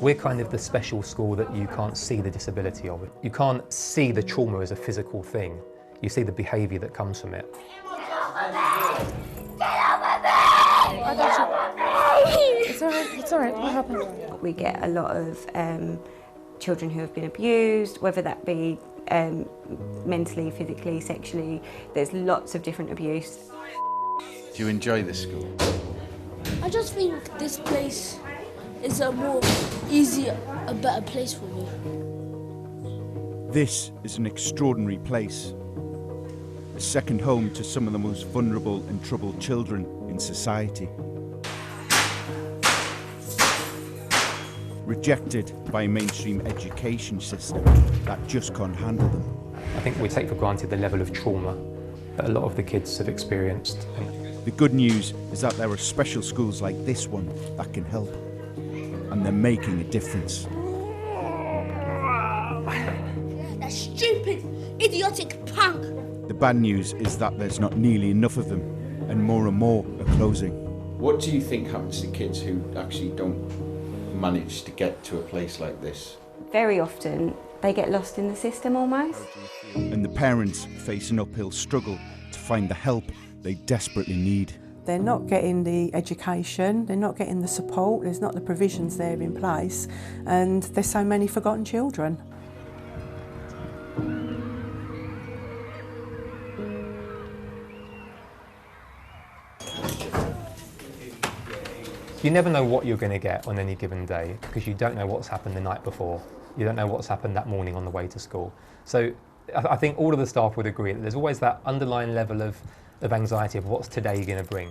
We're kind of the special school that you can't see the disability of. You can't see the trauma as a physical thing. You see the behaviour that comes from it. It's all right. What happened? We get a lot of children who have been abused, whether that be mentally, physically, sexually. There's lots of different abuse. Do you enjoy this school? I just think this place is a more easier, a better place for me. This is an extraordinary place. A second home to some of the most vulnerable and troubled children in society. Rejected by a mainstream education system that just can't handle them. I think we take for granted the level of trauma that a lot of the kids have experienced. The good news is that there are special schools like this one that can help, and they're making a difference. That stupid, idiotic punk! The bad news is that there's not nearly enough of them, and more are closing. What do you think happens to kids who actually don't manage to get to a place like this? Very often, they get lost in the system almost. And the parents face an uphill struggle to find the help they desperately need. They're not getting the education, they're not getting the support, there's not the provisions there in place, and there's so many forgotten children. You never know what you're going to get on any given day because you don't know what's happened the night before. You don't know what's happened that morning on the way to school. So I think all of the staff would agree that there's always that underlying level of anxiety of what's today going to bring.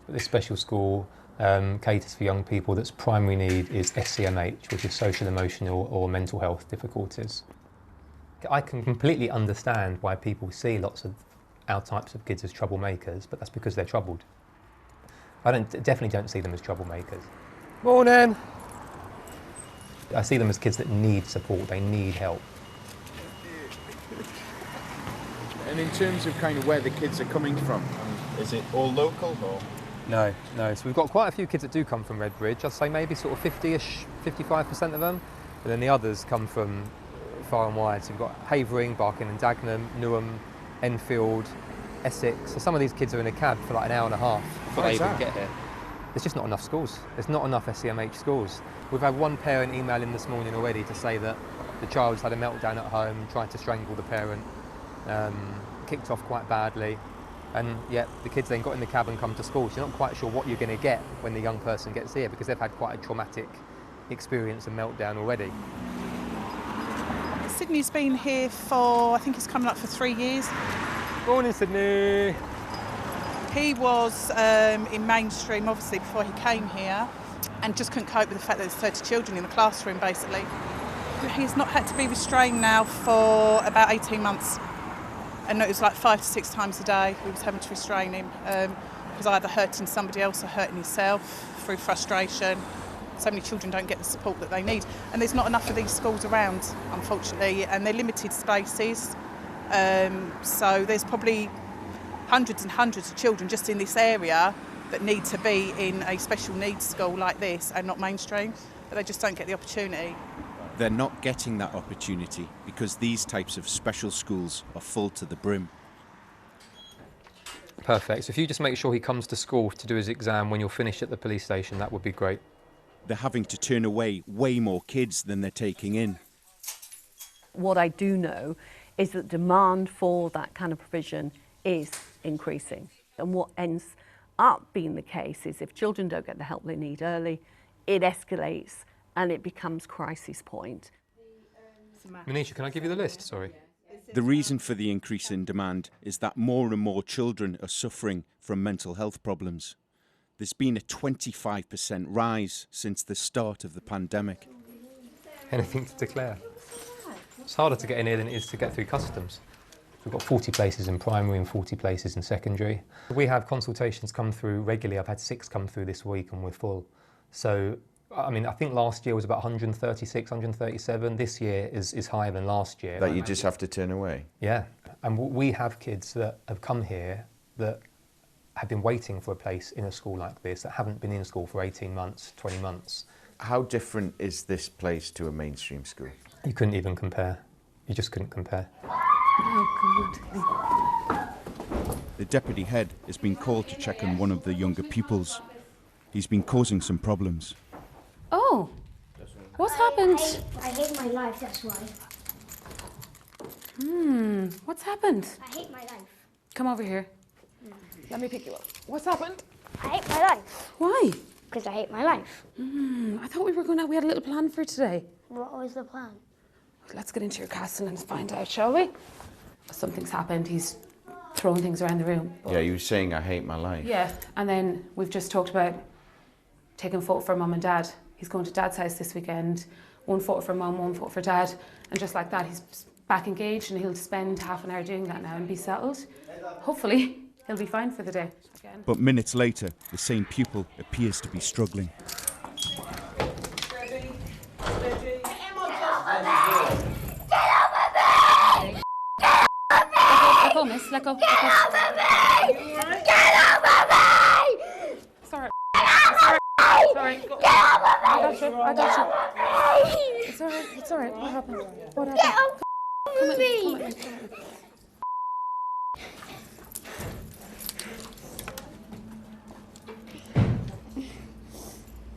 This special school caters for young people that's primary need is SCMH, which is social, emotional or mental health difficulties. I can completely understand why people see lots of our types of kids as troublemakers, but that's because they're troubled. I definitely don't see them as troublemakers. Morning. I see them as kids that need support, they need help. And in terms of kind of where the kids are coming from, is it all local or? No. So we've got quite a few kids that do come from Redbridge. I'd say maybe sort of 50-ish, 55% of them. But then the others come from far and wide. So we've got Havering, Barking and Dagenham, Newham, Enfield, Essex. So some of these kids are in a cab for like an hour and a half before they even get here. There's just not enough schools. There's not enough SCMH schools. We've had one parent email in this morning already to say that the child's had a meltdown at home, tried to strangle the parent, kicked off quite badly, and yet the kids then got in the cab and come to school. So you're not quite sure what you're going to get when the young person gets here because they've had quite a traumatic experience and meltdown already. Sydney's been here for, I think it's coming up for 3 years. Morning, Sydney. He was in mainstream, obviously, before he came here, and just couldn't cope with the fact that there's 30 children in the classroom, basically. He's not had to be restrained now for about 18 months. And it was like 5 to 6 times a day we was having to restrain him. He was either hurting somebody else or hurting himself through frustration. So many children don't get the support that they need. And there's not enough of these schools around, unfortunately, and they're limited spaces. So there's probably hundreds and hundreds of children just in this area that need to be in a special needs school like this and not mainstream, but they just don't get the opportunity. They're not getting that opportunity because these types of special schools are full to the brim. Perfect. So if you just make sure he comes to school to do his exam when you're finished at the police station, that would be great. They're having to turn away way more kids than they're taking in. What I do know is that demand for that kind of provision is increasing. And what ends up being the case is if children don't get the help they need early, it escalates and it becomes crisis point. Manisha, can I give you the list? Sorry. The reason for the increase in demand is that more and more children are suffering from mental health problems. There's been a 25% rise since the start of the pandemic. Anything to declare? It's harder to get in here than it is to get through customs. We've got 40 places in primary and 40 places in secondary. We have consultations come through regularly. I've had 6 come through this week and we're full. So, I mean, I think last year was about 136, 137. This year is higher than last year. That you just have to turn away? Yeah. And we have kids that have come here that have been waiting for a place in a school like this that haven't been in school for 18 months, 20 months. How different is this place to a mainstream school? You couldn't even compare. You just couldn't compare. Oh, God. The deputy head has been called to check on one of the younger pupils. He's been causing some problems. Oh, what's happened? I hate my life, that's why. What's happened? I hate my life. Come over here. Let me pick you up. What's happened? I hate my life. Why? Because I hate my life. I thought we had a little plan for today. What was the plan? Let's get into your castle and find out, shall we? Something's happened. He's throwing things around the room. Yeah, you were saying I hate my life. Yeah, and then we've just talked about taking a photo for Mum and Dad. He's going to Dad's house this weekend. One photo for Mum, one photo for Dad. And just like that, he's back engaged and he'll spend half an hour doing that now and be settled. Hopefully, he'll be fine for the day. Again. But minutes later, the same pupil appears to be struggling. Let go, miss. Let go. Get over me! Get over me! Sorry. Sorry. Get over me! I got you. It's alright. It's alright. What happened? What happened? Get over me! Come at me.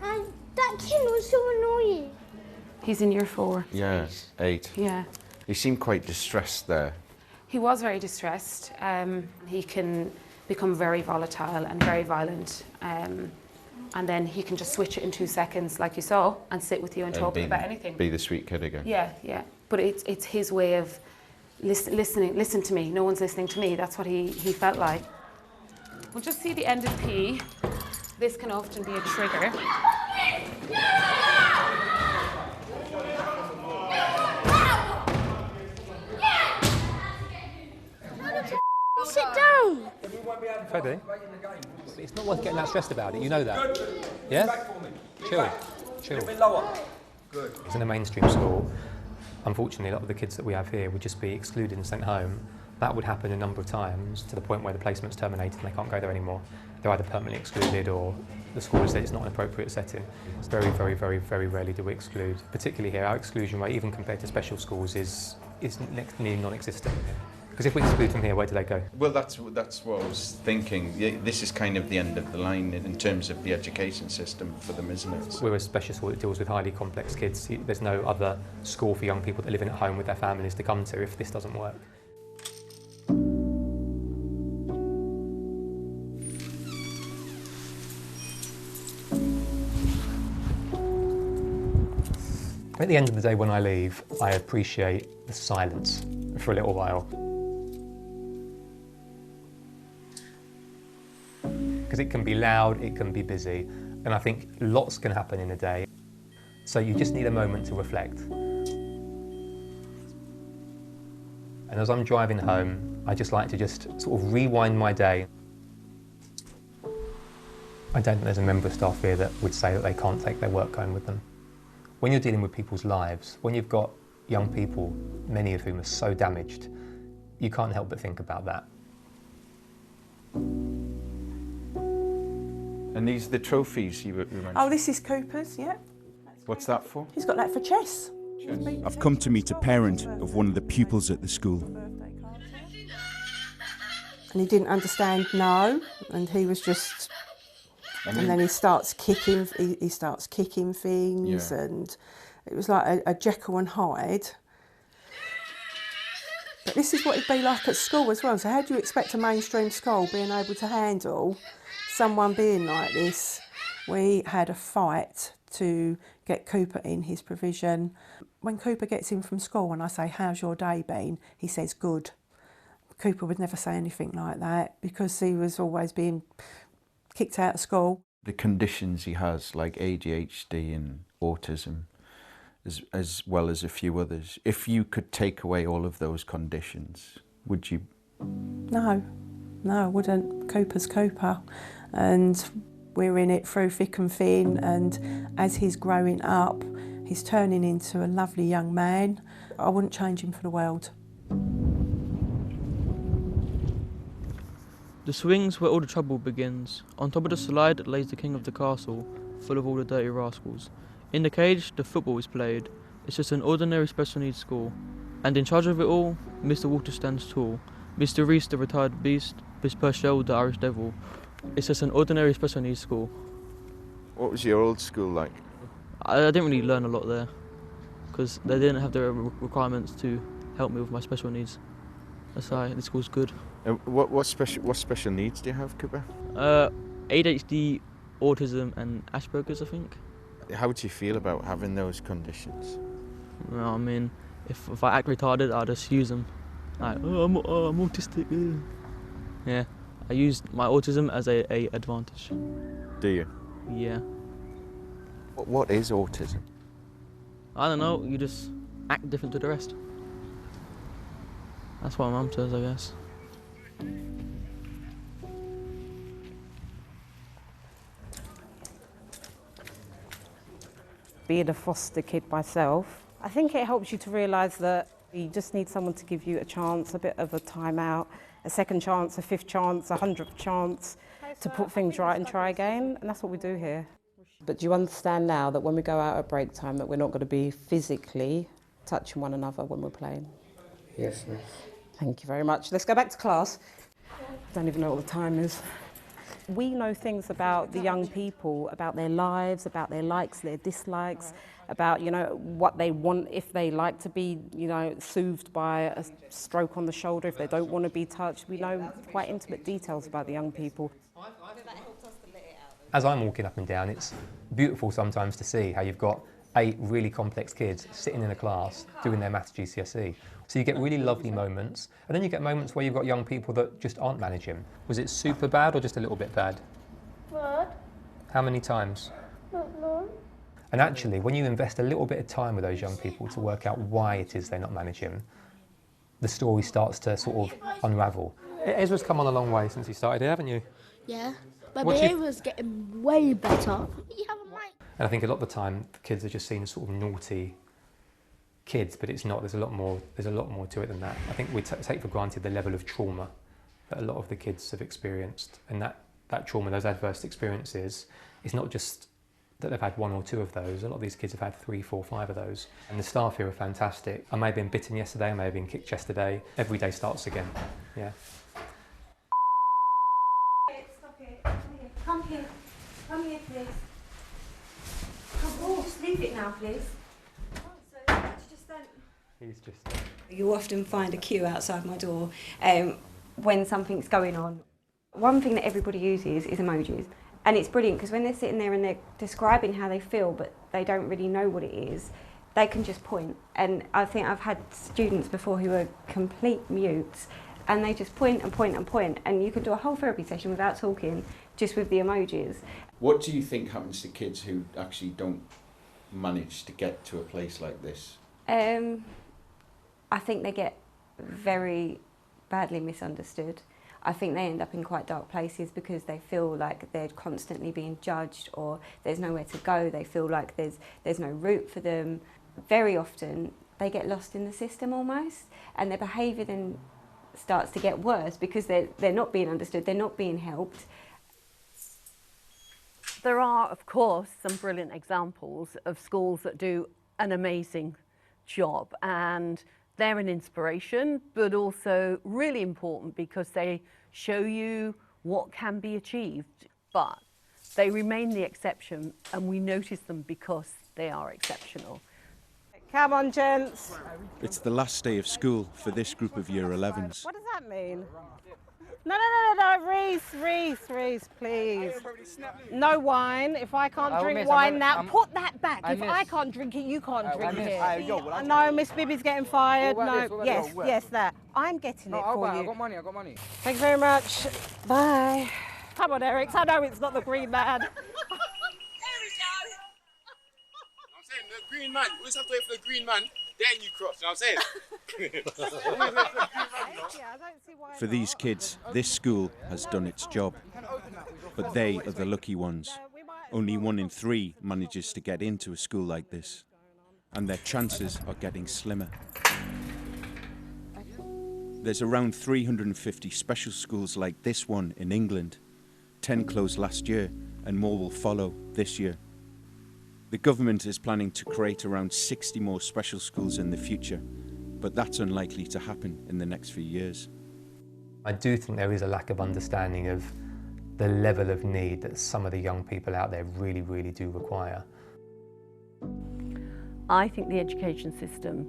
And that kid was so annoying. He's in year 4. Yeah, 8. Yeah. You seem quite distressed there. He was very distressed. He can become very volatile and very violent. And then he can just switch it in 2 seconds, like you saw, and sit with you and talk about anything. Be the sweet kid again. Yeah, yeah. But it's his way of listening. Listen to me. No one's listening to me. That's what he felt like. We'll just see the end of P. This can often be a trigger. Sit down! Freddie, it's not worth getting that stressed about it, you know that. Yeah? Chill. It's in a mainstream school. Unfortunately, a lot of the kids that we have here would just be excluded and sent home. That would happen a number of times to the point where the placement's terminated and they can't go there anymore. They're either permanently excluded or the school has said it's not an appropriate setting. It's very, very, very, very rarely do we exclude. Particularly here, our exclusion rate, even compared to special schools, is nearly non-existent. Because if we exclude them here, where do they go? Well, that's what I was thinking. This is kind of the end of the line in terms of the education system for them, isn't it? We're a special school that deals with highly complex kids. There's no other school for young people that are living at home with their families to come to if this doesn't work. At the end of the day, when I leave, I appreciate the silence for a little while. Because it can be loud, it can be busy, and I think lots can happen in a day. So you just need a moment to reflect. And as I'm driving home, I just like to just sort of rewind my day. I don't think there's a member of staff here that would say that they can't take their work home with them. When you're dealing with people's lives, when you've got young people, many of whom are so damaged, you can't help but think about that. And these are the trophies you mentioned? Oh, this is Cooper's, yeah. What's that for? He's got that for chess. I've come to meet a parent of one of the pupils at the school. And he didn't understand no, and he was just... And then he starts kicking. He starts kicking things, and it was like a Jekyll and Hyde. But this is what it'd be like at school as well. So how do you expect a mainstream school being able to handle someone being like this? We had a fight to get Cooper in his provision. When Cooper gets in from school and I say, "How's your day been?" he says, "Good." Cooper would never say anything like that because he was always being kicked out of school. The conditions he has, like ADHD and autism, as well as a few others, if you could take away all of those conditions, would you? No, I wouldn't. Cooper's Cooper, and we're in it through thick and thin, and as he's growing up, he's turning into a lovely young man. I wouldn't change him for the world. The swing's where all the trouble begins. On top of the slide lays the king of the castle, full of all the dirty rascals. In the cage, the football is played. It's just an ordinary special needs school. And in charge of it all, Mr. Walter stands tall. Mr. Reese, the retired beast, Miss Purcell, the Irish devil. It's just an ordinary special needs school. What was your old school like? I didn't really learn a lot there, because they didn't have the requirements to help me with my special needs. That's why this school's good. What special needs do you have, Cooper? ADHD, autism and Asperger's, I think. How do you feel about having those conditions? Well, I mean, if I act retarded, I'll just use them. Like, I'm autistic. Yeah, I use my autism as a advantage. Do you? Yeah. What is autism? I don't know, you just act different to the rest. That's what my mum says, I guess. Being a foster kid myself, I think it helps you to realise that you just need someone to give you a chance, a bit of a time out, a second chance, a fifth chance, 100th chance to put things right and try again, and that's what we do here. But do you understand now that when we go out at break time that we're not going to be physically touching one another when we're playing? Yes, miss. Thank you very much. Let's go back to class. I don't even know what the time is. We know things about the young people, about their lives, about their likes, their dislikes, about, you know, what they want, if they like to be, you know, soothed by a stroke on the shoulder, if they don't want to be touched. We know quite intimate details about the young people. As I'm walking up and down, it's beautiful sometimes to see how you've got 8 really complex kids sitting in a class doing their maths GCSE. So you get really lovely moments, and then you get moments where you've got young people that just aren't managing. Was it super bad or just a little bit bad? Bad. How many times? Not long. And actually, when you invest a little bit of time with those young people to work out why it is they're not managing, the story starts to sort of unravel. Ezra's come on a long way since he started here, haven't you? Yeah. My behaviour's getting way better. You have a mic. And I think a lot of the time, the kids are just seen as sort of naughty kids, but it's not. There's a lot more to it than that. I think we take for granted the level of trauma that a lot of the kids have experienced, and that trauma, those adverse experiences, is not just that they've had 1 or 2 of those. A lot of these kids have had 3, 4, 5 of those. And the staff here are fantastic. I may have been bitten yesterday, I may have been kicked yesterday. Every day starts again. Yeah. Stop it. Come here. Come here, please. Oh, just leave it now, please. He's just... You often find a queue outside my door when something's going on. One thing that everybody uses is emojis. And it's brilliant because when they're sitting there and they're describing how they feel but they don't really know what it is, they can just point. And I think I've had students before who are complete mutes and they just point and point and point, and you can do a whole therapy session without talking, just with the emojis. What do you think happens to kids who actually don't manage to get to a place like this? I think they get very badly misunderstood. I think they end up in quite dark places because they feel like they're constantly being judged or there's nowhere to go. They feel like there's no route for them. Very often they get lost in the system almost, and their behaviour then starts to get worse because they're not being understood, they're not being helped. There are, of course, some brilliant examples of schools that do an amazing job, and they're an inspiration, but also really important because they show you what can be achieved, but they remain the exception, and we notice them because they are exceptional. Come on, gents. It's the last day of school for this group of Year 11s. What does that mean? No, Reese, please. No wine. If I can't drink wine now, put that back. If I can't drink it, you can't drink it. I know Miss Bibby's getting fired. No, yes, that. I'm getting it for you. I got money. Thank you very much. Bye. Come on, Eric. I know it's not the green man. The green man, we just have to wait for the green man, then you cross, you know what I'm saying? For these kids, this school has done its job. But they are the lucky ones. Only 1 in 3 manages to get into a school like this. And their chances are getting slimmer. There's around 350 special schools like this one in England. 10 closed last year and more will follow this year. The government is planning to create around 60 more special schools in the future, but that's unlikely to happen in the next few years. I do think there is a lack of understanding of the level of need that some of the young people out there really, really do require. I think the education system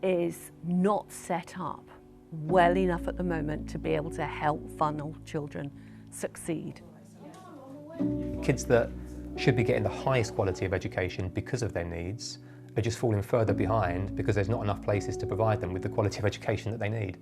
is not set up well enough at the moment to be able to help vulnerable children succeed. Kids that should be getting the highest quality of education because of their needs are just falling further behind because there's not enough places to provide them with the quality of education that they need.